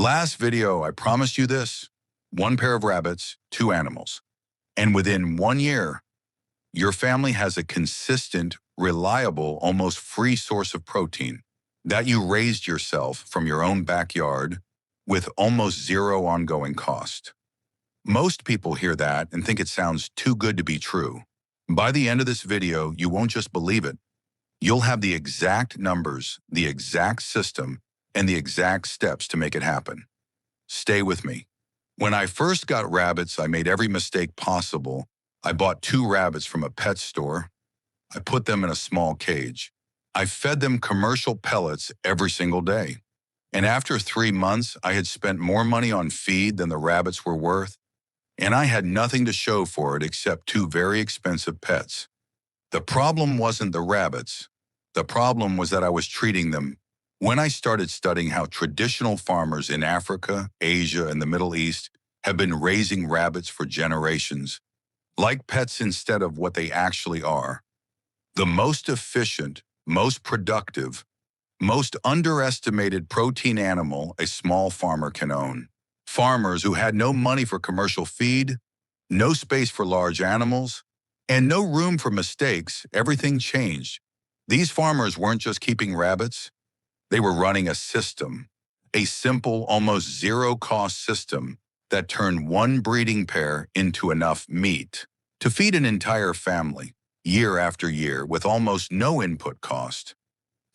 Last video, I promised you this: one pair of rabbits, two animals. And within 1 year, your family has a consistent, reliable, almost free source of protein that you raised yourself from your own backyard with almost zero ongoing cost. Most people hear that and think it sounds too good to be true. By the end of this video, you won't just believe it. You'll have the exact numbers, the exact system, and the exact steps to make it happen. Stay with me. When I first got rabbits, I made every mistake possible. I bought two rabbits from a pet store. I put them in a small cage. I fed them commercial pellets every single day. And after 3 months, I had spent more money on feed than the rabbits were worth, and I had nothing to show for it except two very expensive pets. The problem wasn't the rabbits. The problem was that I was treating them. When I started studying how traditional farmers in Africa, Asia, and the Middle East have been raising rabbits for generations, like pets instead of what they actually are, the most efficient, most productive, most underestimated protein animal a small farmer can own. Farmers who had no money for commercial feed, no space for large animals, and no room for mistakes, everything changed. These farmers weren't just keeping rabbits. They were running a system, a simple, almost zero-cost system that turned one breeding pair into enough meat to feed an entire family, year after year, with almost no input cost.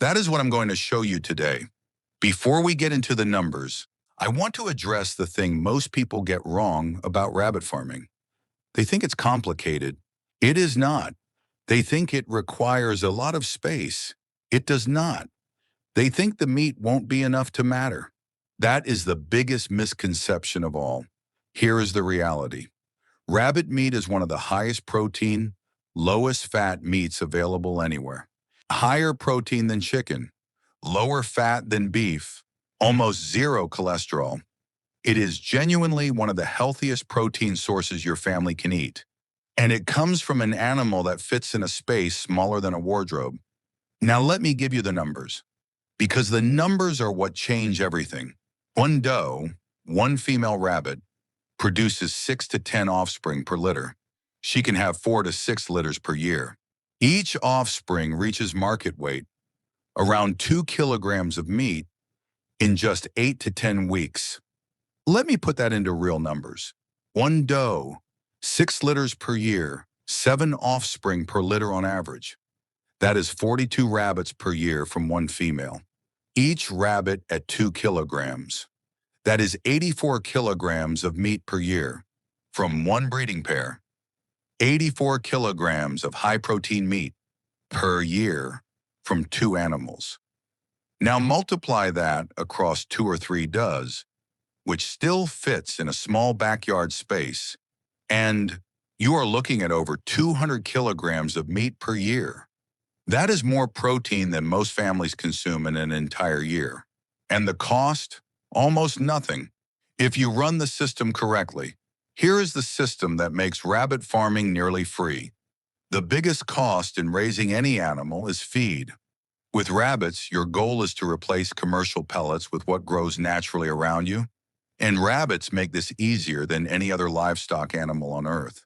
That is what I'm going to show you today. Before we get into the numbers, I want to address the thing most people get wrong about rabbit farming. They think it's complicated. It is not. They think it requires a lot of space. It does not. They think the meat won't be enough to matter. That is the biggest misconception of all. Here is the reality. Rabbit meat is one of the highest protein, lowest fat meats available anywhere. Higher protein than chicken, lower fat than beef, almost zero cholesterol. It is genuinely one of the healthiest protein sources your family can eat. And it comes from an animal that fits in a space smaller than a wardrobe. Now let me give you the numbers, because the numbers are what change everything. One doe, one female rabbit, produces 6 to 10 offspring per litter. She can have 4 to 6 litters per year. Each offspring reaches market weight, around 2 kilograms of meat, in just 8 to 10 weeks. Let me put that into real numbers. One doe, 6 litters per year, 7 offspring per litter on average. That is 42 rabbits per year from one female. Each rabbit at 2 kilograms. That is 84 kilograms of meat per year from one breeding pair. 84 kilograms of high-protein meat per year from 2 animals. Now multiply that across 2 or 3 does, which still fits in a small backyard space, and you are looking at over 200 kilograms of meat per year. That is more protein than most families consume in an entire year. And the cost? Almost nothing. If you run the system correctly. Here is the system that makes rabbit farming nearly free. The biggest cost in raising any animal is feed. With rabbits, your goal is to replace commercial pellets with what grows naturally around you. And rabbits make this easier than any other livestock animal on Earth.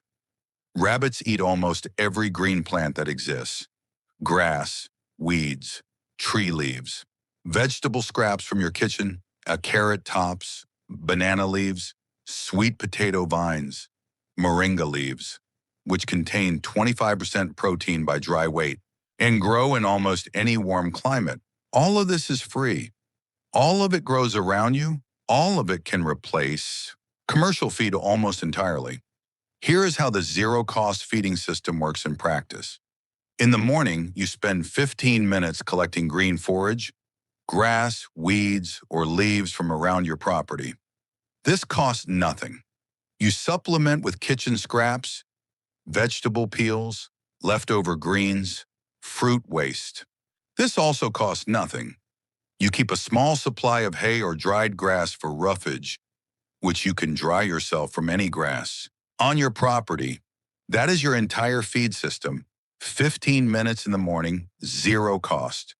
Rabbits eat almost every green plant that exists. Grass, weeds, tree leaves, vegetable scraps from your kitchen, carrot tops, banana leaves, sweet potato vines, moringa leaves, which contain 25% protein by dry weight and grow in almost any warm climate. All of this is free. All of it grows around you. All of it can replace commercial feed almost entirely. Here is how the zero-cost feeding system works in practice. In the morning, you spend 15 minutes collecting green forage, grass, weeds, or leaves from around your property. This costs nothing. You supplement with kitchen scraps, vegetable peels, leftover greens, fruit waste. This also costs nothing. You keep a small supply of hay or dried grass for roughage, which you can dry yourself from any grass, on your property. That is your entire feed system. 15 minutes in the morning, zero cost.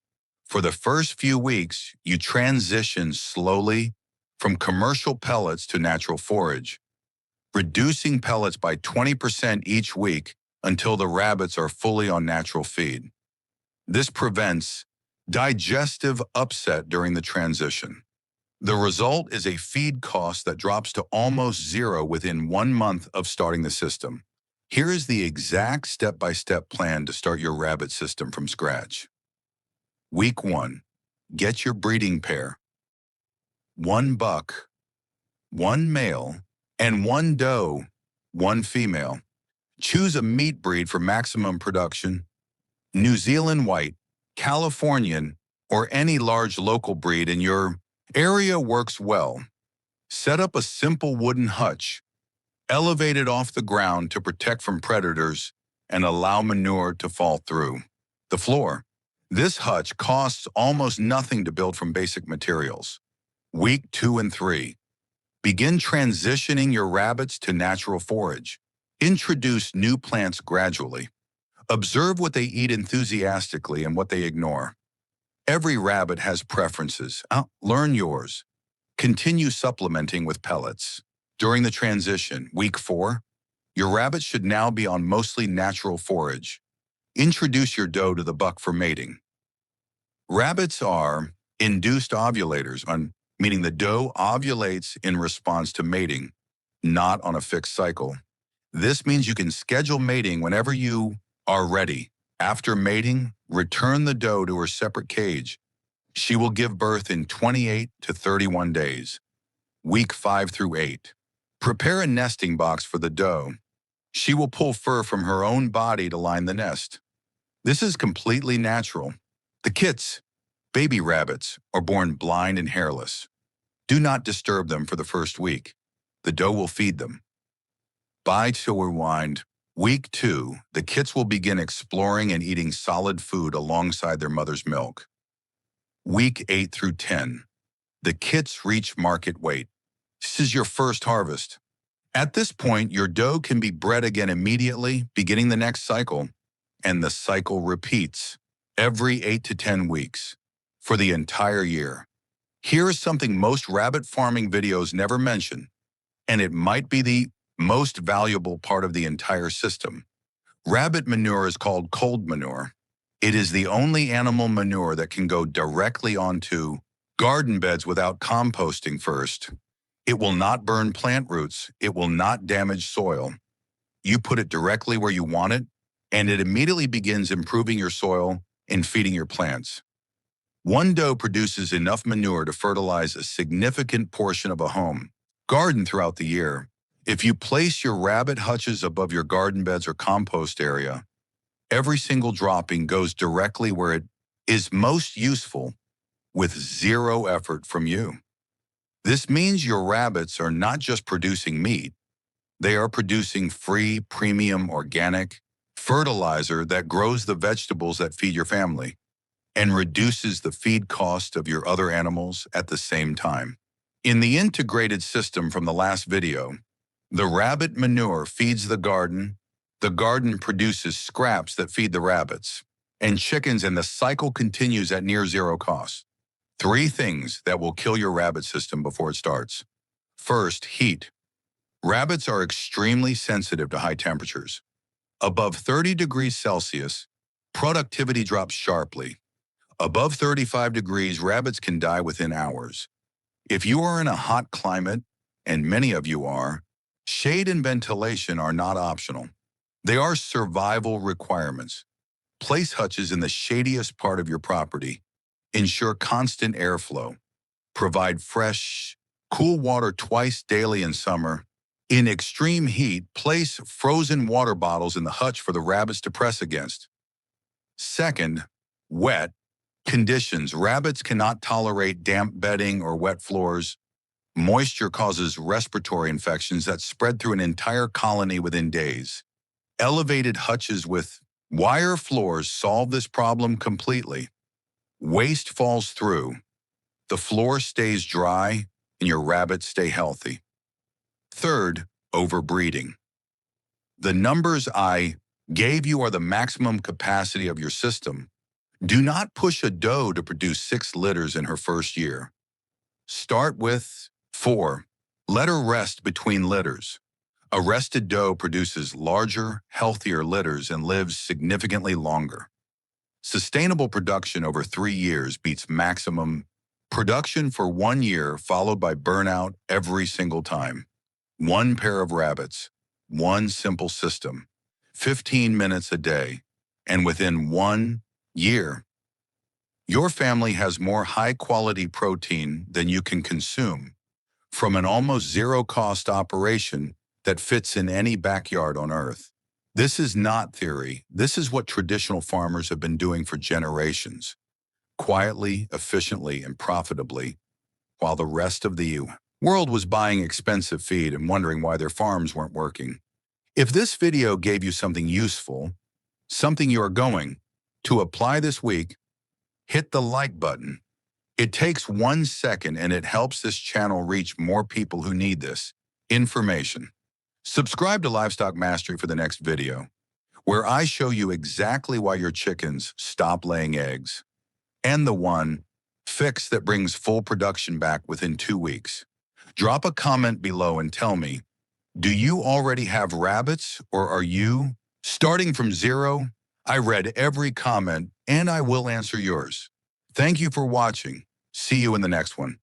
For the first few weeks, you transition slowly from commercial pellets to natural forage, reducing pellets by 20% each week until the rabbits are fully on natural feed. This prevents digestive upset during the transition. The result is a feed cost that drops to almost zero within 1 month of starting the system. Here is the exact step-by-step plan to start your rabbit system from scratch. Week 1. Get your breeding pair. 1 buck, 1 male, and 1 doe, 1 female. Choose a meat breed for maximum production. New Zealand White, Californian, or any large local breed in your area works well. Set up a simple wooden hutch, elevate it off the ground to protect from predators and allow manure to fall through the floor. This hutch costs almost nothing to build from basic materials. Week 2 and 3. Begin transitioning your rabbits to natural forage. Introduce new plants gradually. Observe what they eat enthusiastically and what they ignore. Every rabbit has preferences. Learn yours. Continue supplementing with pellets. During the transition, week 4, your rabbits should now be on mostly natural forage. Introduce your doe to the buck for mating. Rabbits are induced ovulators, meaning the doe ovulates in response to mating, not on a fixed cycle. This means you can schedule mating whenever you are ready. After mating, return the doe to her separate cage. She will give birth in 28 to 31 days. Week 5 through 8. Prepare a nesting box for the doe. She will pull fur from her own body to line the nest. This is completely natural. The kits, baby rabbits, are born blind and hairless. Do not disturb them for the first week. The doe will feed them. By to rewind, week 2, the kits will begin exploring and eating solid food alongside their mother's milk. Week 8 through 10, the kits reach market weight. This is your first harvest. At this point, your doe can be bred again immediately, beginning the next cycle, and the cycle repeats every 8 to 10 weeks for the entire year. Here is something most rabbit farming videos never mention, and it might be the most valuable part of the entire system. Rabbit manure is called cold manure. It is the only animal manure that can go directly onto garden beds without composting first. It will not burn plant roots. It will not damage soil. You put it directly where you want it, and it immediately begins improving your soil and feeding your plants. One doe produces enough manure to fertilize a significant portion of a home garden throughout the year. If you place your rabbit hutches above your garden beds or compost area, every single dropping goes directly where it is most useful with zero effort from you. This means your rabbits are not just producing meat, they are producing free, premium, organic fertilizer that grows the vegetables that feed your family and reduces the feed cost of your other animals at the same time. In the integrated system from the last video, the rabbit manure feeds the garden produces scraps that feed the rabbits and chickens, and the cycle continues at near zero cost. 3 things that will kill your rabbit system before it starts. First, heat. Rabbits are extremely sensitive to high temperatures. Above 30 degrees Celsius, productivity drops sharply. Above 35 degrees, rabbits can die within hours. If you are in a hot climate, and many of you are, shade and ventilation are not optional. They are survival requirements. Place hutches in the shadiest part of your property. Ensure constant airflow. Provide fresh, cool water twice daily in summer. In extreme heat, place frozen water bottles in the hutch for the rabbits to press against. Second, wet conditions. Rabbits cannot tolerate damp bedding or wet floors. Moisture causes respiratory infections that spread through an entire colony within days. Elevated hutches with wire floors solve this problem completely. Waste falls through, the floor stays dry, and your rabbits stay healthy. Third, overbreeding. The numbers I gave you are the maximum capacity of your system. Do not push a doe to produce 6 litters in her first year. Start with 4. Let her rest between litters. A rested doe produces larger, healthier litters and lives significantly longer. Sustainable production over 3 years beats maximum production for 1 year followed by burnout every single time. One pair of rabbits, one simple system, 15 minutes a day, and within 1 year, your family has more high-quality protein than you can consume from an almost zero-cost operation that fits in any backyard on Earth. This is not theory. This is what traditional farmers have been doing for generations, quietly, efficiently, and profitably, while the rest of the world was buying expensive feed and wondering why their farms weren't working. If this video gave you something useful, something you are going to apply this week, hit the like button. It takes 1 second and it helps this channel reach more people who need this information. Subscribe to Livestock Mastery for the next video, where I show you exactly why your chickens stop laying eggs, and the one fix that brings full production back within 2 weeks. Drop a comment below and tell me, do you already have rabbits or are you starting from zero? I read every comment and I will answer yours. Thank you for watching. See you in the next one.